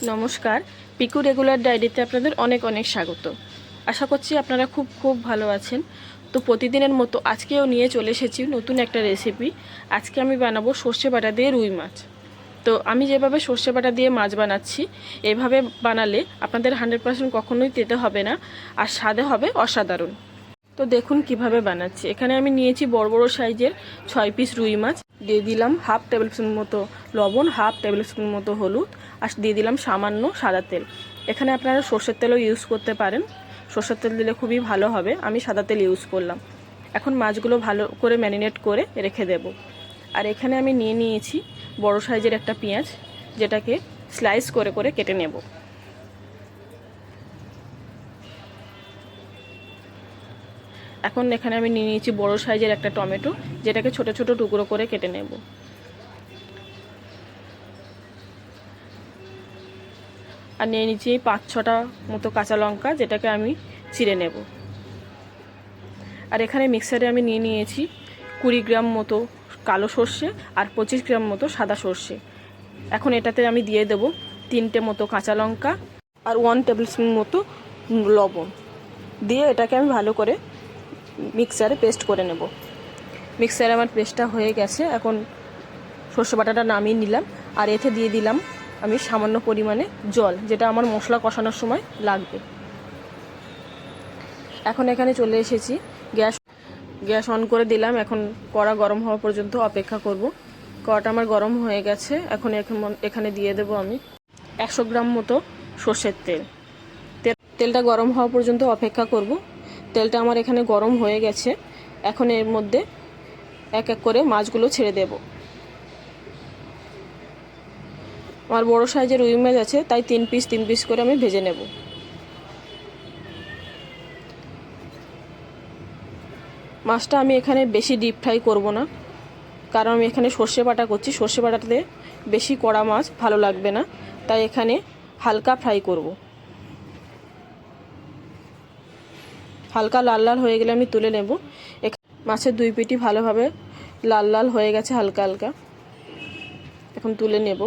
নমস্কার, পিকু রেগুলার ডায়েরিতে আপনাদের অনেক অনেক স্বাগত। আশা করছি আপনারা খুব ভালো আছেন। তো প্রতিদিনের মতো আজকেও নিয়ে চলে এসেছি নতুন একটা রেসিপি। আজকে আমি বানাবো সর্ষে বাটা দিয়ে রুই মাছ। তো আমি যেভাবে সর্ষে বাটা দিয়ে মাছ বানাচ্ছি, এভাবে বানালে আপনাদের 100% কখনোই তেতে হবে না, আর স্বাদে হবে অসাধারণ। তো দেখুন কিভাবে বানাচ্ছি। এখানে আমি নিয়েছি বড় বড় সাইজের 6 পিস রুই মাছ। দিয়ে দিলাম হাফ টেবিল স্পুন মতো লবণ, হাফ টেবিল স্পুন মতো হলুদ, আর দিয়ে দিলাম সামান্য সাদা তেল। এখানে আপনারা সর্ষের তেলও ইউজ করতে পারেন, সর্ষের তেল দিলে খুবই ভালো হবে। আমি সাদা তেল ইউজ করলাম। এখন মাছগুলো ভালো করে ম্যারিনেট করে রেখে দেব। আর এখানে আমি নিয়েছি বড় সাইজের একটা পেঁয়াজ, যেটাকে স্লাইস করে করে কেটে নেব। এখন এখানে আমি নিয়েছি বড় সাইজের একটা টমেটো, যেটাকে ছোট ছোট টুকরো করে কেটে নেব। আর নিয়ে নিচ্ছি 5-6টা মতো কাঁচা লঙ্কা, যেটাকে আমি চিড়ে নেব। আর এখানে মিক্সারে আমি নিয়েছি 20 গ্রাম মতো কালো সর্ষে আর 25 গ্রাম মতো সাদা সর্ষে। এখন এটাতে আমি দিয়ে দেব 3টে মতো কাঁচা লঙ্কা আর 1 টেবিল স্পুন মতো লবণ। দিয়ে এটাকে আমি ভালো করে মিক্সারে পেস্ট করে নেব। মিক্সারে আমার পেস্টটা হয়ে গেছে। এখন সর্ষে বাটাটা নামিয়ে নিলাম, আর এতে দিয়ে দিলাম আমি সামান্য পরিমাণে জল, যেটা আমার মশলা কষানোর সময় লাগবে। এখন এখানে চলে এসেছি, গ্যাস অন করে দিলাম। এখন কড়া গরম হওয়া পর্যন্ত অপেক্ষা করব। কড়াটা আমার গরম হয়ে গেছে। এখন এখানে দিয়ে দেব আমি 100 গ্রাম মতো সর্ষের তেল। তেলটা গরম হওয়া পর্যন্ত অপেক্ষা করব। তেলটা আমার এখানে গরম হয়ে গেছে। এখন এর মধ্যে এক এক করে মাছগুলো ছেড়ে দেব। আমার বড় সাইজের রুই মাছ আছে, তাই 3 পিস করে আমি ভেজে নেব। মাছটা আমি এখানে বেশি ডিপ ফ্রাই করব না, কারণ আমি এখানে সর্ষে বাটা করছি। সর্ষে বাটাতে বেশি কড়া মাছ ভালো লাগবে না, তাই এখানে হালকা ফ্রাই করব। হালকা লাল লাল হয়ে গেলে আমি তুলে নেব। মাছের 2 পিঠই ভালোভাবে লাল লাল হয়ে গেছে হালকা হালকা। এখন তুলে নেব।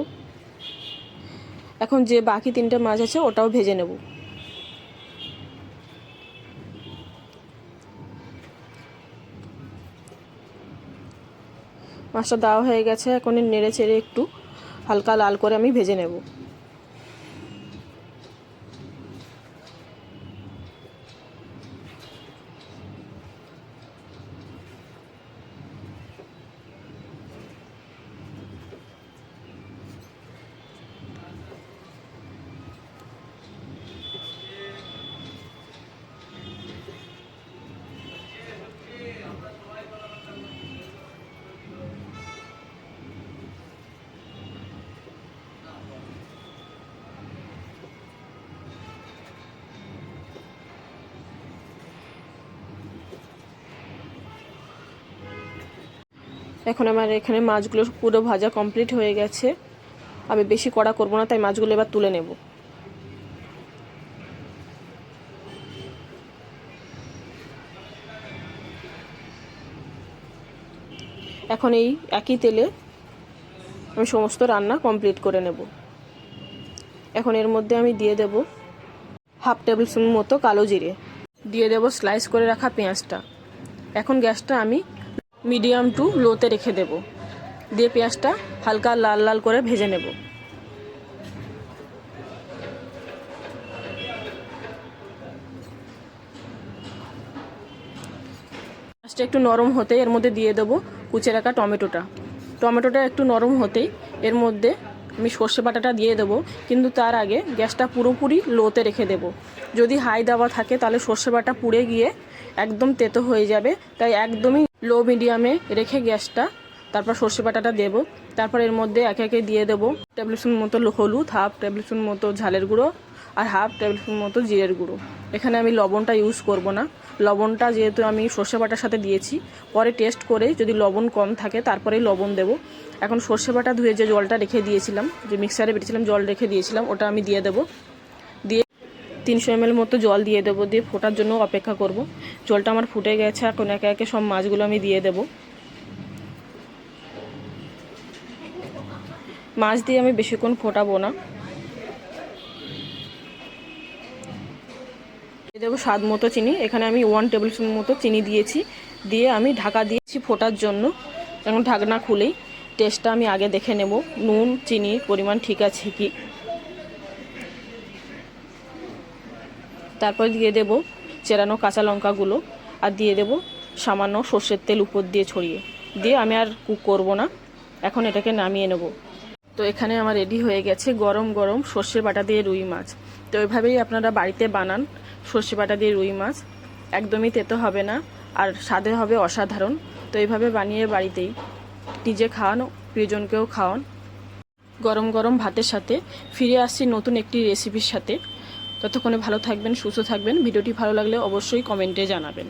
এখন যে বাকি 3টে মাছ আছে ওটাও ভেজে নেব। মাছটা দেওয়া হয়ে গেছে। এখন নেড়ে চেড়ে একটু হালকা লাল করে আমি ভেজে নেব। এখন আমার এখানে মাছগুলো পুরো ভাজা কমপ্লিট হয়ে গেছে। আমি বেশি কড়া করব না, তাই মাছগুলো এবার তুলে নেব। এখন এই একই তেলে আমি সমস্ত রান্না কমপ্লিট করে নেব। এখন এর মধ্যে আমি দিয়ে দেব হাফ টেবিল স্পুন মতো কালো জিরে, দিয়ে দেব স্লাইস করে রাখা পেঁয়াজটা। এখন গ্যাসটা আমি মিডিয়াম টু লোতে রেখে দেব। দিয়ে পেঁয়াজটা হালকা লাল লাল করে ভেজে নেব। পেঁয়াজটা একটু নরম হতে এর মধ্যে দিয়ে দেবো কুচে রাখা টমেটোটা একটু নরম হতেই এর মধ্যে আমি সর্ষে বাটাটা দিয়ে দেবো, কিন্তু তার আগে গ্যাসটা পুরোপুরি লোতে রেখে দেব। যদি হাই দেওয়া থাকে তাহলে সর্ষে বাটা পুড়ে গিয়ে একদম তেতো হয়ে যাবে, তাই একদমই লো মিডিয়ামে রেখে গ্যাসটা তারপর সর্ষে বাটাটা দেবো। তারপর এর মধ্যে একে একে দিয়ে দেবো টেবিল স্পুন মতো হলুদ, হাফ টেবিল স্পুন মতো ঝালের গুঁড়ো, আর হাফ টেবিল স্পুন মতো জিরের গুঁড়ো। এখানে আমি লবণটা ইউজ করব না। লবণটা যেহেতু আমি সর্ষে বাটার সাথে দিয়েছি, পরে টেস্ট করে যদি লবণ কম থাকে তারপরেই লবণ দেব। এখন সর্ষে বাটা ধুয়ে যে জলটা রেখে দিয়েছিলাম, যে মিক্সারে বেটেছিলাম জল রেখে দিয়েছিলাম, ওটা আমি দিয়ে দেবো। দিয়ে 300 ml মতো জল দিয়ে দেবো। দিয়ে ফোটার জন্য অপেক্ষা করব। জলটা আমার ফুটে গেছে। এখন একে একে সব মাছগুলো আমি দিয়ে দেব। মাছ দিয়ে আমি বেশিক্ষণ ফোটাবো না। দেবো স্বাদ মতো চিনি। এখানে আমি 1 টেবিল স্পুন মতো চিনি দিয়েছি, দিয়ে আমি ঢাকা দিয়েছি ফোটার জন্য। এখন ঢাকনা খুলেই টেস্টটা আমি আগে দেখে নেব, নুন চিনির পরিমাণ ঠিক আছে কি। তারপর দিয়ে দেব চেরানো কাঁচা লঙ্কাগুলো, আর দিয়ে দেব সামান্য সর্ষের তেল উপর দিয়ে ছড়িয়ে দিয়ে আমি আর কুক করব না। এখন এটাকে নামিয়ে নেব। তো এখানে আমার রেডি হয়ে গেছে গরম গরম সর্ষে বাটা দিয়ে রুই মাছ। তো এভাবেই আপনারা বাড়িতে বানান সর্ষে বাটা দিয়ে রুই মাছ, একদমই তেতো হবে না আর স্বাদে হবে অসাধারণ। তো এইভাবে বানিয়ে বাড়িতেই নিজে খাওয়ান, প্রিয়জনকেও খাওয়ান। গরম গরম ভাতের সাথে ফিরে আসছি নতুন একটি রেসিপির সাথে। ততক্ষণে ভালো থাকবেন, সুস্থ থাকবেন। ভিডিওটি ভালো লাগলে অবশ্যই কমেন্টে জানাবেন।